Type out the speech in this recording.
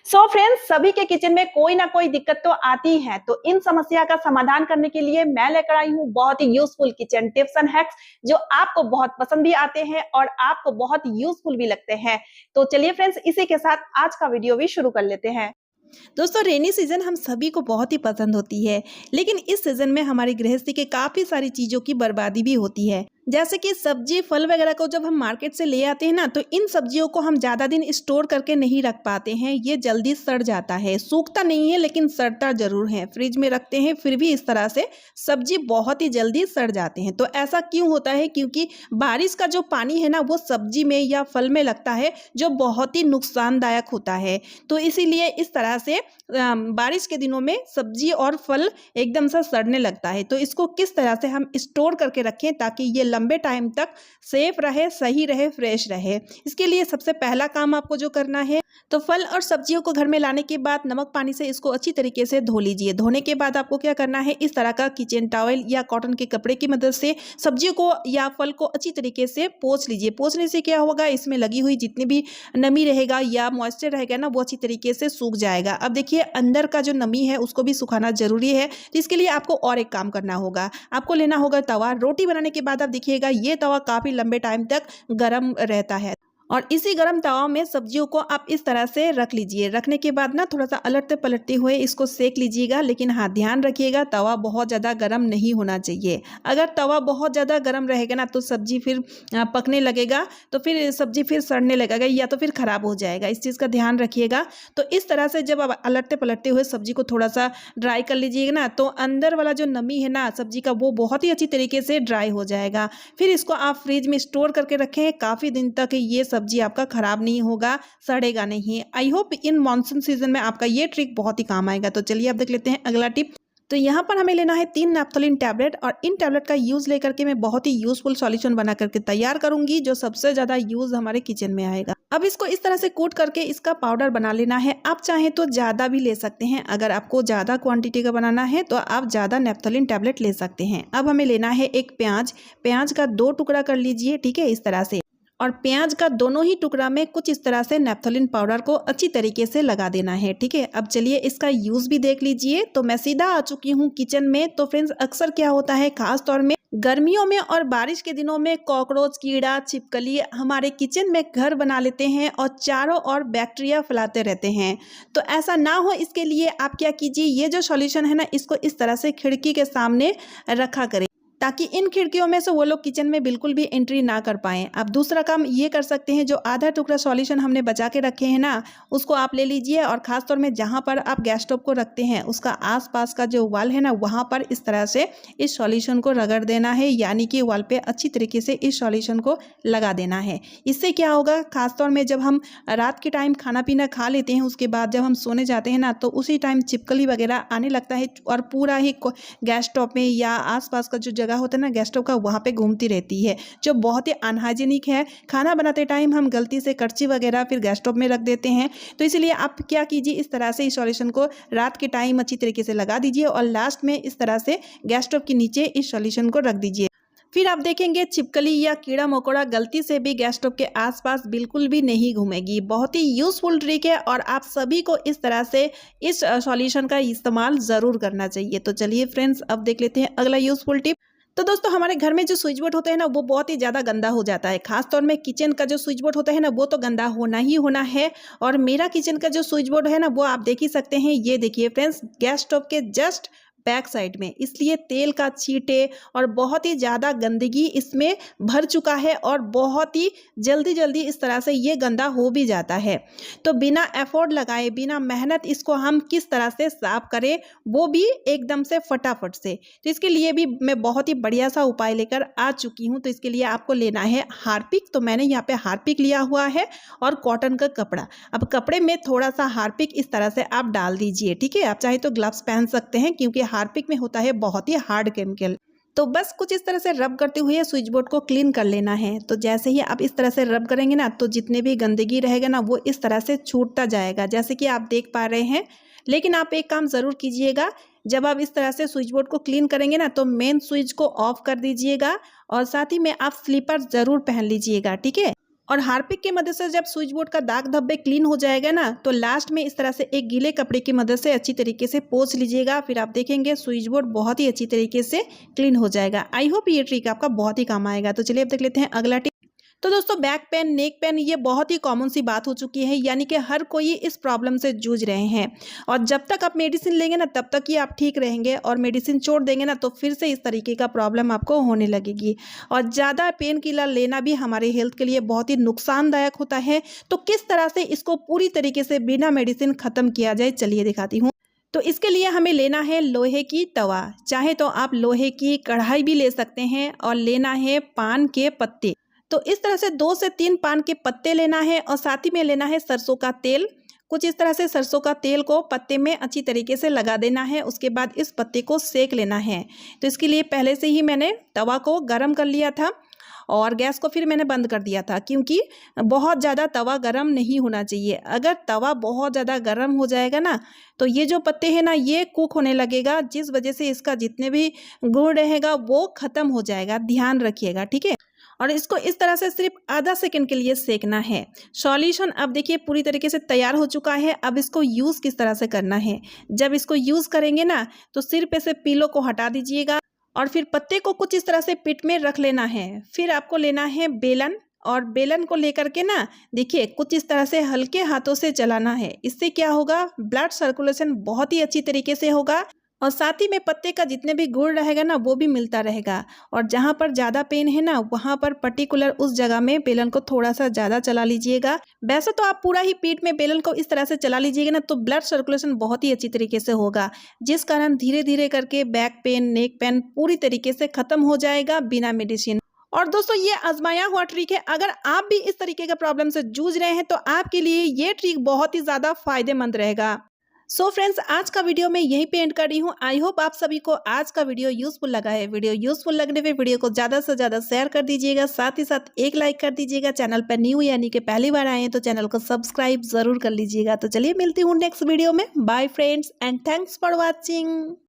So friends, सभी के kitchen में कोई ना कोई दिक्कत तो आती है। तो इन समस्या का समाधान करने के लिए मैं लेकर आई हूँ बहुत ही useful kitchen tips and hacks, जो आपको बहुत पसंद भी आते हैं और आपको बहुत यूजफुल भी लगते हैं। तो चलिए फ्रेंड्स, इसी के साथ आज का वीडियो भी शुरू कर लेते हैं। दोस्तों, रेनी सीजन हम सभी को बहुत ही पसंद होती है। लेकिन इस सीजन में हमारी गृहस्थी के काफ़ी सारी चीज़ों की बर्बादी भी होती है। जैसे कि सब्जी फल वगैरह को जब हम मार्केट से ले आते हैं ना, तो इन सब्जियों को हम ज़्यादा दिन स्टोर करके नहीं रख पाते हैं। ये जल्दी सड़ जाता है, सूखता नहीं है लेकिन सड़ता ज़रूर है। फ्रिज में रखते हैं फिर भी इस तरह से सब्जी बहुत ही जल्दी सड़ जाते हैं। तो ऐसा क्यों होता है? क्योंकि बारिश का जो पानी है ना, वो सब्जी में या फल में लगता है, जो बहुत ही नुकसानदायक होता है। तो इसीलिए इस तरह से बारिश के दिनों में सब्जी और फल एकदम से सड़ने लगता है। तो इसको किस तरह से हम स्टोर करके रखें ताकि ये लंबे टाइम तक सेफ रहे, सही रहे, फ्रेश रहे। इसके लिए सबसे पहला काम आपको जो करना है, तो फल और सब्जियों को घर में लाने के बाद नमक पानी से इसको अच्छी तरीके से धो लीजिए। धोने के बाद आपको क्या करना है, इस तरह का किचन टॉवल या कॉटन के कपड़े की मदद से सब्जियों को या फल को अच्छी तरीके से पोंछ लीजिए। पोंछने से क्या होगा, इसमें लगी हुई जितनी भी नमी रहेगा या मॉइस्चर रहेगा ना, वो अच्छी तरीके से सूख जाएगा। अब देखिए, अंदर का जो नमी है उसको भी सुखाना जरूरी है। तो इसके लिए आपको और एक काम करना होगा, आपको लेना होगा तवा। रोटी बनाने के बाद आप देखिएगा ये तवा काफी लंबे टाइम तक गर्म रहता है। और इसी गरम तवा में सब्जियों को आप इस तरह से रख लीजिए। रखने के बाद ना थोड़ा सा अलटते पलटते हुए इसको सेक लीजिएगा। लेकिन हाँ, ध्यान रखिएगा तवा बहुत ज़्यादा गर्म नहीं होना चाहिए। अगर तवा बहुत ज़्यादा गर्म रहेगा ना, तो सब्जी फिर पकने लगेगा, तो फिर सब्जी फिर सड़ने लगेगा या तो फिर ख़राब हो जाएगा। इस चीज़ का ध्यान रखिएगा। तो इस तरह से जब आप अलटते पलटते हुए सब्जी को थोड़ा सा ड्राई कर लीजिएगा ना, तो अंदर वाला जो नमी है ना सब्जी का, वो बहुत ही अच्छी तरीके से ड्राई हो जाएगा। फिर इसको आप फ्रिज में स्टोर करके रखें। काफ़ी दिन तक ये सब्जी आपका खराब नहीं होगा, सड़ेगा नहीं। I hope in monsoon season में आपका ये ट्रिक बहुत ही काम आएगा। तो चलिए अब देख लेते हैं अगला टिप। तो यहाँ पर हमें लेना है 3 नैप्थोलिन टैबलेट, और इन टैबलेट का यूज़ लेकर के मैं बहुत ही यूजफुल सॉल्यूशन बना करके तैयार करूंगी, जो सबसे ज़्यादा यूज़ हमारे किचन में आएगा। अब इसको इस तरह से कूट करके इसका पाउडर बना लेना है। आप चाहें तो ज़्यादा भी ले सकते हैं। अगर आपको ज़्यादा क्वांटिटी का बनाना है तो आप ज़्यादा नैप्थोलिन टैबलेट ले सकते हैं। अब हमें लेना है एक प्याज। प्याज का 2 टुकड़ा कर लीजिए, ठीक है, इस तरह से। और प्याज का दोनों ही टुकड़ा में कुछ इस तरह से नैप्थोलिन पाउडर को अच्छी तरीके से लगा देना है, ठीक है। अब चलिए इसका यूज़ भी देख लीजिए। तो मैं सीधा आ चुकी हूँ किचन में। तो फ्रेंड्स, अक्सर क्या होता है, खास तौर में गर्मियों में और बारिश के दिनों में कॉकरोच, कीड़ा, छिपकली हमारे किचन में घर बना लेते हैं और चारों ओर बैक्टीरिया फैलाते रहते हैं। तो ऐसा ना हो, इसके लिए आप क्या कीजिए, ये जो सॉल्यूशन है ना, इसको इस तरह से खिड़की के सामने रखा करें, ताकि इन खिड़कियों में से वो लोग किचन में बिल्कुल भी एंट्री ना कर पाएं। अब दूसरा काम ये कर सकते हैं, जो आधा टुकड़ा सॉल्यूशन हमने बचा के रखे हैं ना, उसको आप ले लीजिए और ख़ास तौर में जहाँ पर आप गैस स्टोव को रखते हैं उसका आसपास का जो वाल है ना, वहाँ पर इस तरह से इस सॉल्यूशन को रगड़ देना है, यानी कि वाल पे अच्छी तरीके से इस सॉल्यूशन को लगा देना है। इससे क्या होगा, खास तौर में जब हम रात के टाइम खाना पीना खा लेते हैं, उसके बाद जब हम सोने जाते हैं ना, तो उसी टाइम छिपकली वगैरह आने लगता है और पूरा ही गैस स्टोव में या आसपास का जो जगह होता है ना गैस स्टोव का, वहाँ पे घूमती रहती है, जो बहुत ही अनहाइजीनिक है। खाना बनाते टाइम हम गलती से कड़छी वगैरह फिर गैस स्टोव में रख देते हैं। तो इसलिए आप क्या कीजिए, इस तरह से इस सॉल्यूशन को रात के टाइम अच्छी तरीके से लगा दीजिए और लास्ट में इस तरह से गैस स्टोव के नीचे इस सॉल्यूशन को रख दीजिए। फिर आप देखेंगे छिपकली या कीड़ा मकोड़ा गलती से भी गैस स्टोव के आसपास बिल्कुल भी नहीं घूमेगी। बहुत ही यूजफुल ट्रिक है और आप सभी को इस तरह से इस सॉल्यूशन का इस्तेमाल ज़रूर करना चाहिए। तो चलिए फ्रेंड्स, अब देख लेते हैं अगला यूजफुल टिप। तो दोस्तों, हमारे घर में जो स्विच बोर्ड होता है ना, वो बहुत ही ज़्यादा गंदा हो जाता है। खास तौर में किचन का जो स्विच बोर्ड होता है ना, वो तो गंदा होना ही होना है। और मेरा किचन का जो स्विच बोर्ड है ना, वो आप देख ही सकते हैं। ये देखिए फ्रेंड्स, गैस स्टोव के जस्ट बैक साइड में, इसलिए तेल का छींटे और बहुत ही ज़्यादा गंदगी इसमें भर चुका है और बहुत ही जल्दी जल्दी इस तरह से ये गंदा हो भी जाता है। तो बिना एफर्ट लगाए, बिना मेहनत इसको हम किस तरह से साफ करें, वो भी एकदम से फटाफट से। तो इसके लिए भी मैं बहुत ही बढ़िया सा उपाय लेकर आ चुकी हूँ। तो इसके लिए आपको लेना है हार्पिक। तो मैंने यहाँ पे हार्पिक लिया हुआ है और कॉटन का कपड़ा। अब कपड़े में थोड़ा सा हार्पिक इस तरह से आप डाल दीजिए, ठीक है। आप चाहे तो ग्लव्स पहन सकते हैं, क्योंकि हार्पिक में होता है बहुत ही हार्ड केमिकल। तो बस कुछ इस तरह से रब करते हुए स्विच बोर्ड को क्लीन कर लेना है। तो जैसे ही आप इस तरह से रब करेंगे ना, तो जितने भी गंदगी रहेगा ना, वो इस तरह से छूटता जाएगा, जैसे कि आप देख पा रहे हैं। लेकिन आप एक काम ज़रूर कीजिएगा, जब आप इस तरह से स्विच बोर्ड को क्लीन करेंगे ना, तो मेन स्विच को ऑफ कर दीजिएगा और साथ ही में आप स्लीपर ज़रूर पहन लीजिएगा, ठीक है। और हार्पिक की मदद से जब स्विच बोर्ड का दाग धब्बे क्लीन हो जाएगा ना, तो लास्ट में इस तरह से एक गीले कपड़े की मदद से अच्छी तरीके से पोंछ लीजिएगा। फिर आप देखेंगे स्विच बोर्ड बहुत ही अच्छी तरीके से क्लीन हो जाएगा। आई होप ये ट्रिक आपका बहुत ही काम आएगा। तो चलिए अब देख लेते हैं अगला टिप। तो दोस्तों बैक पेन, नेक पेन ये बहुत ही कॉमन सी बात हो चुकी है, यानी कि हर कोई इस प्रॉब्लम से जूझ रहे हैं। और जब तक आप मेडिसिन लेंगे ना तब तक ही आप ठीक रहेंगे, और मेडिसिन छोड़ देंगे ना तो फिर से इस तरीके का प्रॉब्लम आपको होने लगेगी। और ज़्यादा पेन किलर लेना भी हमारे हेल्थ के लिए बहुत ही नुकसानदायक होता है। तो किस तरह से इसको पूरी तरीके से बिना मेडिसिन ख़त्म किया जाए, चलिए दिखाती हूँ। तो इसके लिए हमें लेना है लोहे की तवा, चाहे तो आप लोहे की कढ़ाई भी ले सकते हैं, और लेना है पान के पत्ते। तो इस तरह से 2 से 3 पान के पत्ते लेना है, और साथ ही में लेना है सरसों का तेल। कुछ इस तरह से सरसों का तेल को पत्ते में अच्छी तरीके से लगा देना है। उसके बाद इस पत्ते को सेक लेना है। तो इसके लिए पहले से ही मैंने तवा को गर्म कर लिया था, और गैस को फिर मैंने बंद कर दिया था, क्योंकि बहुत ज़्यादा तवा गर्म नहीं होना चाहिए। अगर तवा बहुत ज़्यादा गर्म हो जाएगा ना, तो ये जो पत्ते हैं ना ये कुक होने लगेगा, जिस वजह से इसका जितने भी गुण रहेगा वो ख़त्म हो जाएगा। ध्यान रखिएगा, ठीक है। और इसको इस तरह से सिर्फ आधा सेकंड के लिए सेकना है। सॉल्यूशन अब देखिए पूरी तरीके से तैयार हो चुका है। अब इसको यूज़ किस तरह से करना है, जब इसको यूज़ करेंगे ना तो सिर पे से पीलो को हटा दीजिएगा, और फिर पत्ते को कुछ इस तरह से पिट में रख लेना है। फिर आपको लेना है बेलन, और बेलन को लेकर के ना देखिए कुछ इस तरह से हल्के हाथों से चलाना है। इससे क्या होगा, ब्लड सर्कुलेशन बहुत ही अच्छी तरीके से होगा, और साथ ही में पत्ते का जितने भी गुण रहेगा ना वो भी मिलता रहेगा। और जहाँ पर ज़्यादा पेन है ना वहाँ पर पर्टिकुलर उस जगह में बेलन को थोड़ा सा ज़्यादा चला लीजिएगा। वैसे तो आप पूरा ही पीठ में बेलन को इस तरह से चला लीजिएगा ना तो ब्लड सर्कुलेशन बहुत ही अच्छी तरीके से होगा, जिस कारण धीरे धीरे करके बैक पेन, नेक पेन पूरी तरीके से ख़त्म हो जाएगा बिना मेडिसिन। और दोस्तों ये आजमाया हुआ ट्रिक है। अगर आप भी इस तरीके का प्रॉब्लम से जूझ रहे हैं तो आपके लिए ये ट्रिक बहुत ही ज़्यादा फायदेमंद रहेगा। सो फ्रेंड्स आज का वीडियो मैं यहीं पे एंड कर रही हूँ। आई होप आप सभी को आज का वीडियो यूजफुल लगा है। वीडियो यूजफुल लगने पे वीडियो को ज़्यादा से ज़्यादा शेयर कर दीजिएगा, साथ ही साथ एक लाइक कर दीजिएगा। चैनल पर न्यू यानी कि पहली बार आए हैं तो चैनल को सब्सक्राइब जरूर कर लीजिएगा। तो चलिए मिलती हूँ नेक्स्ट वीडियो में। Bye friends and thanks for watching.